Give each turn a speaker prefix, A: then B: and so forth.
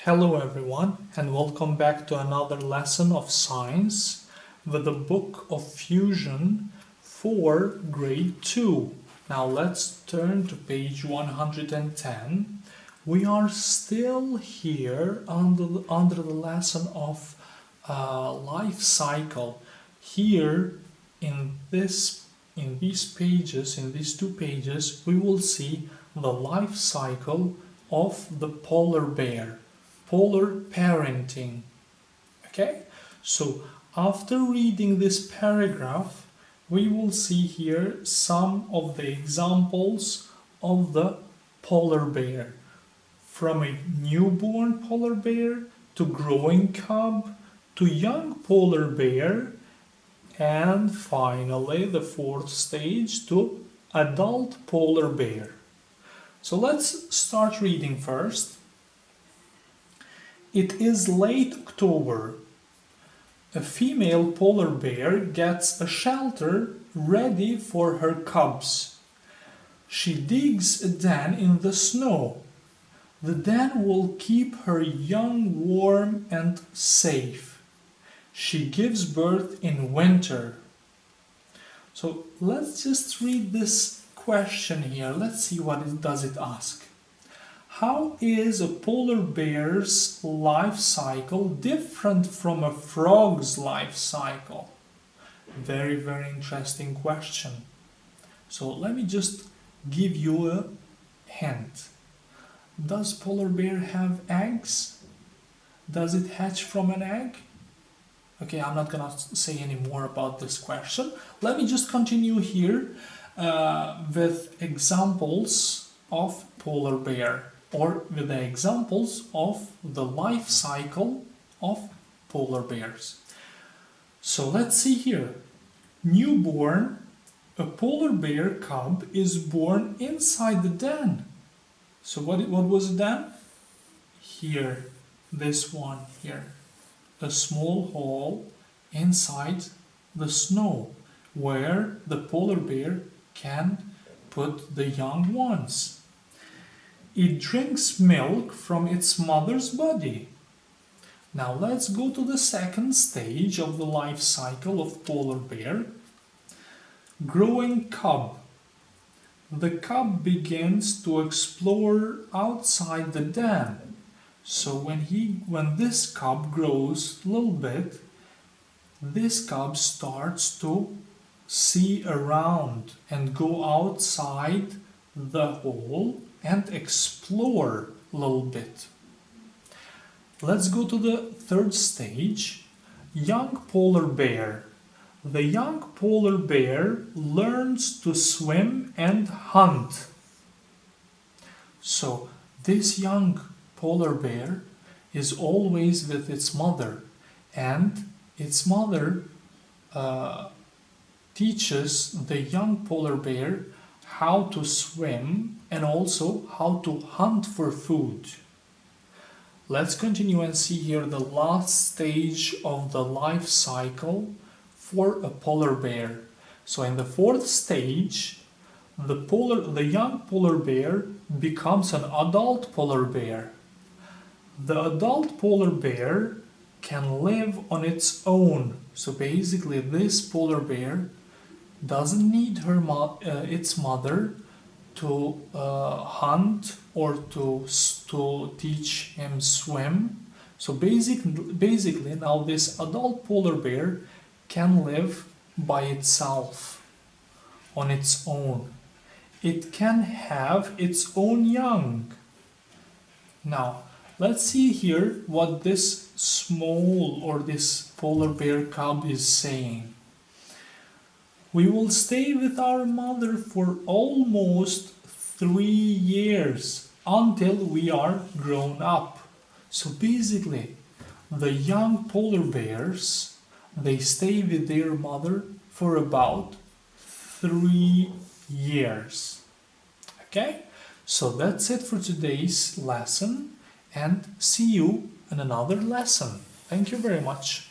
A: Hello everyone and welcome back to another lesson of science with the book of fusion for grade 2. Now let's turn to page 110. We are still here under the lesson of life cycle. Here in these two pages, we will see the life cycle of the polar bear. Polar parenting. Okay, so after reading this paragraph, we will see here some of the examples of the polar bear, from a newborn polar bear to growing cub to young polar bear, and finally the fourth stage to adult polar bear. So let's start reading first. It is late October. A female polar bear gets a shelter ready for her cubs. She digs a den in the snow. The den will keep her young warm and safe. She gives birth in winter. So let's just read this question here. Let's see what does it ask. How is a polar bear's life cycle different from a frog's life cycle? Very, very interesting question. So let me just give you a hint. Does polar bear have eggs? Does it hatch from an egg? Okay, I'm not gonna say any more about this question. Let me just continue here with examples of polar bear, or with the examples of the life cycle of polar bears. So let's see here. Newborn, a polar bear cub is born inside the den. So what was the den? Here, this one here. A small hole inside the snow where the polar bear can put the young ones. It drinks milk from its mother's body. Now let's go to the second stage of the life cycle of polar bear. Growing cub. The cub begins to explore outside the den. So when this cub grows a little bit, this cub starts to see around and go outside the hole and explore a little bit. Let's go to the third stage, young polar bear. The young polar bear learns to swim and hunt. So this young polar bear is always with its mother, and its mother teaches the young polar bear how to swim and also how to hunt for food. Let's continue and see here the last stage of the life cycle for a polar bear. So in the fourth stage, the young polar bear becomes an adult polar bear. The adult polar bear can live on its own. So basically this polar bear doesn't need its mother to hunt or to teach him swim. So basically now this adult polar bear can live by itself, on its own. It can have its own young. Now let's see here what this this polar bear cub is saying. We will stay with our mother for almost 3 years until we are grown up. So basically, the young polar bears, they stay with their mother for about 3 years. Okay? So that's it for today's lesson, and see you in another lesson. Thank you very much.